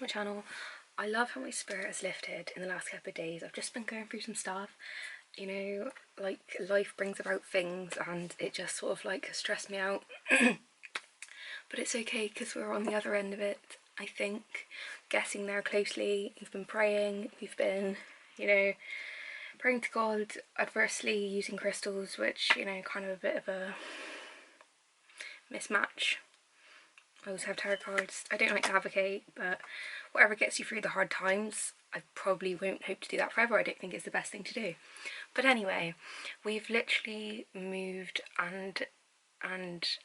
my channel. I love how my spirit has lifted in the last couple of days. I've just been going through some stuff, you know, like life brings about things and it just sort of like stressed me out. But it's okay because we're on the other end of it, I think. Getting there closely. We've been praying, we've been, you know, praying to God, adversely using crystals, which, you know, kind of a bit of a mismatch. I always have tarot cards. I don't like to advocate, but whatever gets you through the hard times, I probably won't hope to do that forever. I don't think it's the best thing to do. But anyway, we've literally moved and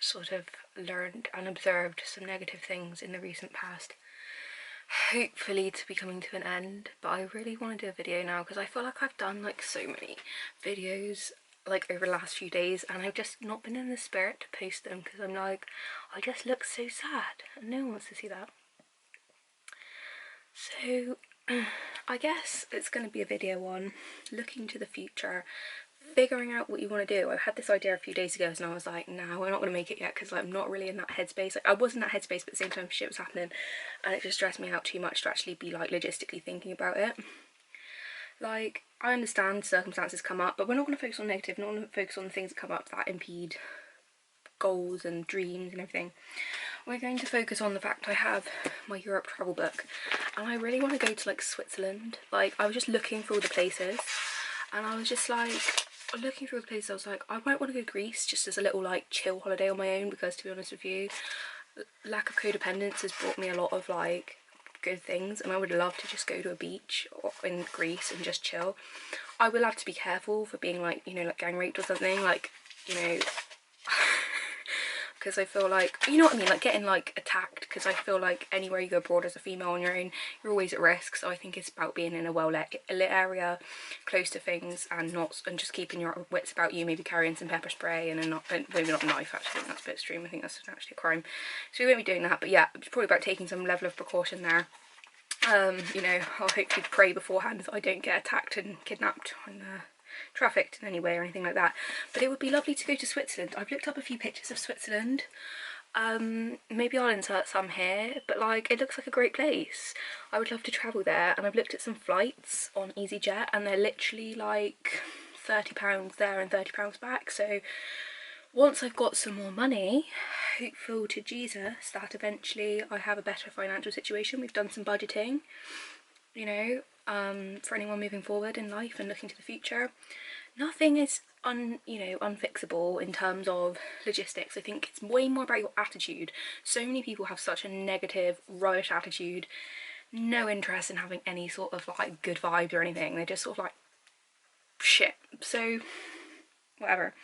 sort of learned and observed some negative things in the recent past, hopefully to be coming to an end. But I really want to do a video now because I feel like I've done like so many videos like over the last few days and I've just not been in the spirit to post them because I'm like, I just look so sad and no one wants to see that. So I guess it's going to be a video on looking to the future, figuring out what you want to do. I had this idea a few days ago and I was like, nah, we're not going to make it yet because I'm not really in that headspace. Like, I was in that headspace, but at the same time shit was happening and it just stressed me out too much to actually be like logistically thinking about it. Like, I understand circumstances come up, but we're not going to focus on negative, not going to focus on the things that come up that impede goals and dreams and everything. We're going to focus on the fact I have my Europe travel book and I really want to go to like Switzerland. Like, I was just looking for all the places and I was just like looking through the places. I was like, I might want to go to Greece just as a little like chill holiday on my own because, to be honest with you, lack of codependence has brought me a lot of like good things and I would love to just go to a beach in Greece and just chill. I will have to be careful for being like, you know, like gang raped or something, like, you know, because I feel like, you know what I mean, like getting like attacked, because I feel like anywhere you go abroad as a female on your own, you're always at risk. So I think it's about being in a well-lit area, close to things, and just keeping your wits about you, maybe carrying some pepper spray and maybe not a knife, actually. I think that's a bit extreme. I think that's actually a crime. So we won't be doing that, but yeah, it's probably about taking some level of precaution there. You know, I'll hopefully pray beforehand that I don't get attacked and kidnapped and trafficked in any way or anything like that. But it would be lovely to go to Switzerland. I've looked up a few pictures of Switzerland. Maybe I'll insert some here, but like, it looks like a great place. I would love to travel there, and I've looked at some flights on EasyJet and they're literally like £30 there and £30 back. So once I've got some more money, hopeful to Jesus that eventually I have a better financial situation. We've done some budgeting, you know, for anyone moving forward in life and looking to the future. Nothing is unfixable in terms of logistics. I think it's way more about your attitude. So many people have such a negative, rubbish attitude, no interest in having any sort of like good vibes or anything. They're just sort of like shit. So whatever.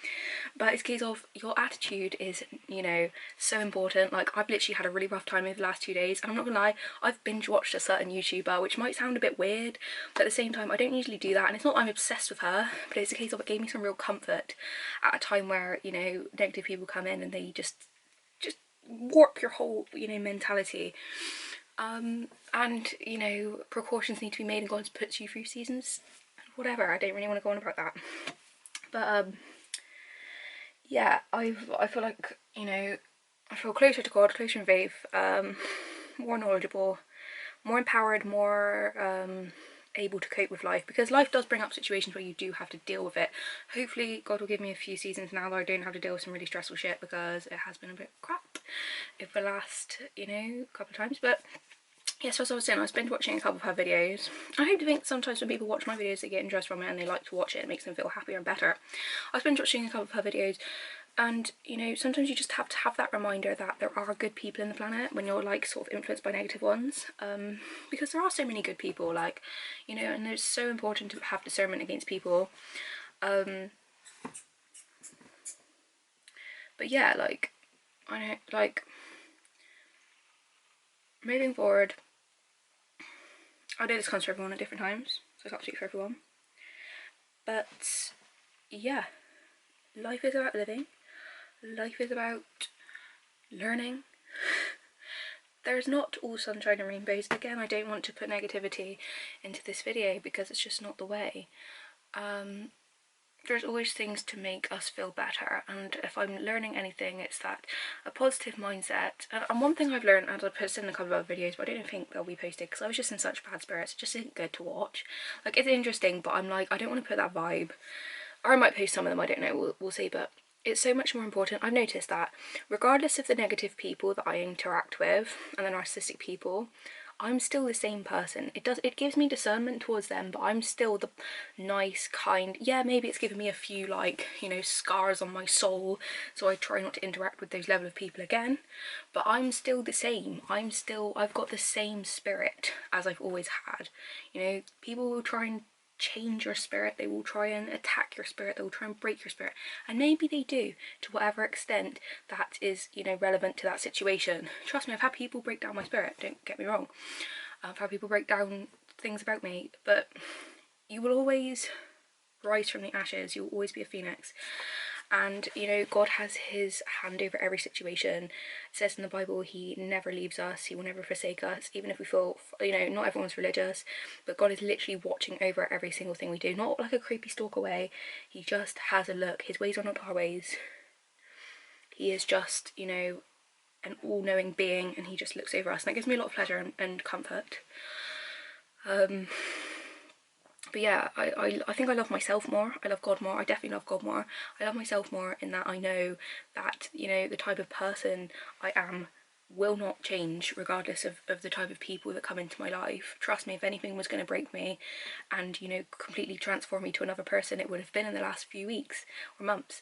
But it's a case of your attitude is, you know, so important. Like, I've literally had a really rough time over the last 2 days, and I'm not gonna lie, I've binge watched a certain YouTuber, which might sound a bit weird, but at the same time I don't usually do that, and it's not that I'm obsessed with her, but it's a case of it gave me some real comfort at a time where, you know, negative people come in and they just warp your whole, you know, mentality. And, you know, precautions need to be made and God puts you through seasons, whatever. I don't really want to go on about that, but yeah, I feel like, you know, I feel closer to God, closer in faith, more knowledgeable, more empowered, more able to cope with life, because life does bring up situations where you do have to deal with it. Hopefully God will give me a few seasons now that I don't have to deal with some really stressful shit, because it has been a bit crap over the last, you know, couple of times. But yeah, so as I was saying, I was binge watching a couple of her videos. I hope to think sometimes when people watch my videos they get interest from it and they like to watch it, it makes them feel happier and better. I was binge watching a couple of her videos, and you know, sometimes you just have to have that reminder that there are good people in the planet when you're like sort of influenced by negative ones, because there are so many good people, like, you know, and it's so important to have discernment against people. But yeah, like, I know, like, moving forward, I know this comes for everyone at different times, so it's absolutely for everyone. But yeah, life is about living. Life is about learning. There's not all sunshine and rainbows. Again, I don't want to put negativity into this video because it's just not the way. there's always things to make us feel better, and if I'm learning anything, it's that a positive mindset. And one thing I've learned, and I posted in a couple of other videos, but I don't think they'll be posted because I was just in such bad spirits. It just isn't good to watch. Like, it's interesting, but I'm like, I don't want to put that vibe, or I might post some of them, I don't know, we'll see. But it's so much more important. I've noticed that regardless of the negative people that I interact with and the narcissistic people, I'm still the same person. It gives me discernment towards them, but I'm still the nice, kind. Yeah, maybe it's given me a few, like, you know, scars on my soul, so I try not to interact with those level of people again, but I'm still the same. I've got the same spirit as I've always had. You know, people will try and change your spirit, they will try and attack your spirit, they will try and break your spirit, and maybe they do to whatever extent that is, you know, relevant to that situation. Trust me, I've had people break down my spirit, don't get me wrong. I've had people break down things about me, but you will always rise from the ashes, you will always be a phoenix. And, you know, God has his hand over every situation. It says in the Bible, he never leaves us, he will never forsake us, even if we feel, you know, not everyone's religious, but God is literally watching over every single thing we do. Not like a creepy stalker way, he just has a look. His ways are not our ways. He is just, you know, an all-knowing being, and he just looks over us, and that gives me a lot of pleasure and comfort. But yeah, I think I love myself more. I love God more. I definitely love God more. I love myself more in that I know that, you know, the type of person I am will not change regardless of the type of people that come into my life. Trust me, if anything was going to break me and, you know, completely transform me to another person, it would have been in the last few weeks or months,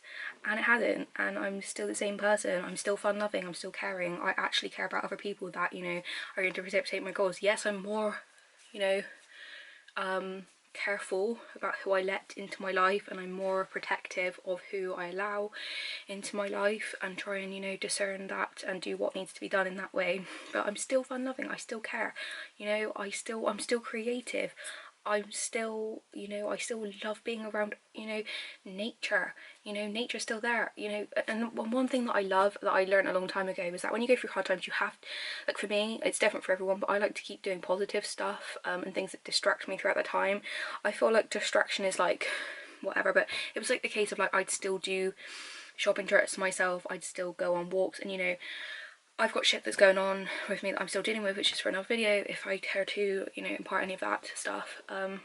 and it hasn't. And I'm still the same person. I'm still fun-loving, I'm still caring. I actually care about other people that, you know, are going to reciprocate my goals. Yes, I'm more, you know, careful about who I let into my life, and I'm more protective of who I allow into my life, and try and, you know, discern that and do what needs to be done in that way. But I'm still fun-loving, I still care, you know, I'm still creative, I'm still, you know, I still love being around, you know, nature. You know, nature's still there, you know. And one thing that I love, that I learned a long time ago, is that when you go through hard times, you have, like for me, it's different for everyone, but I like to keep doing positive stuff, and things that distract me throughout the time. I feel like distraction is like whatever, but it was like the case of, like, I'd still do shopping trips myself, I'd still go on walks, and, you know, I've got shit that's going on with me that I'm still dealing with, which is for another video if I care to, you know, impart any of that stuff, and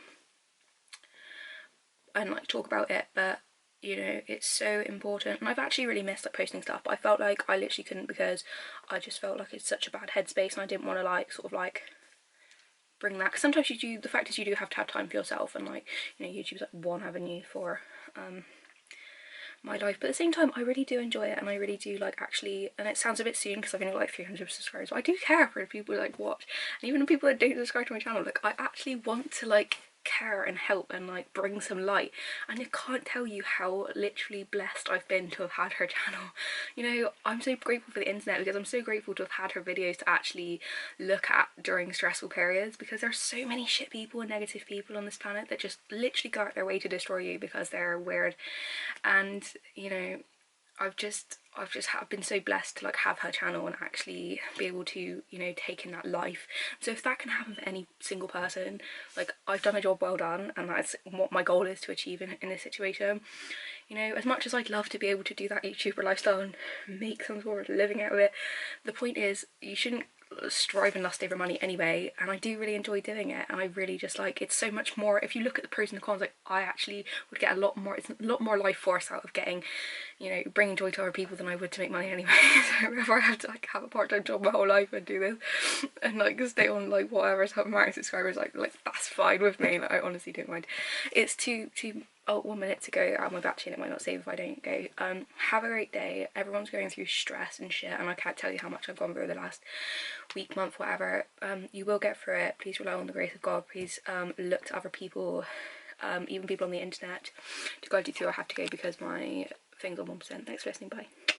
like talk about it. But, you know, it's so important, and I've actually really missed like posting stuff, but I felt like I literally couldn't, because I just felt like it's such a bad headspace, and I didn't want to like sort of like bring that, because sometimes you do, the fact is you do have to have time for yourself, and like, you know, YouTube's like one avenue for my life, but at the same time I really do enjoy it, and I really do like actually, and it sounds a bit soon because I've only got like 300 subscribers, but I do care for people who like watch, and even the people that don't subscribe to my channel, like I actually want to like care and help and like bring some light. And I can't tell you how literally blessed I've been to have had her channel. You know, I'm so grateful for the internet, because I'm so grateful to have had her videos to actually look at during stressful periods, because there's so many shit people and negative people on this planet that just literally go out their way to destroy you because they're weird. And, you know, I've been so blessed to like have her channel and actually be able to, you know, take in that life. So if that can happen for any single person, like, I've done a job well done, and that's what my goal is to achieve in this situation. You know, as much as I'd love to be able to do that YouTuber lifestyle and make some sort of living out of it, the point is you shouldn't strive and lust over money anyway, and I do really enjoy doing it, and I really just like, it's so much more, if you look at the pros and the cons, like I actually would get a lot more, it's a lot more life force out of getting, you know, bringing joy to other people than I would to make money anyway. So if I have to like have a part-time job my whole life and do this and like stay on like whatever, so my subscribers, like that's fine with me. Like, I honestly don't mind. It's too 1 minute to go out of my battery, and it might not save if I don't go. Have a great day. Everyone's going through stress and shit, and I can't tell you how much I've gone through the last week, month, whatever. You will get through it. Please rely on the grace of God. Please look to other people, even people on the internet, to guide you through. I have to go because my thing's on 1%. Thanks for listening. Bye.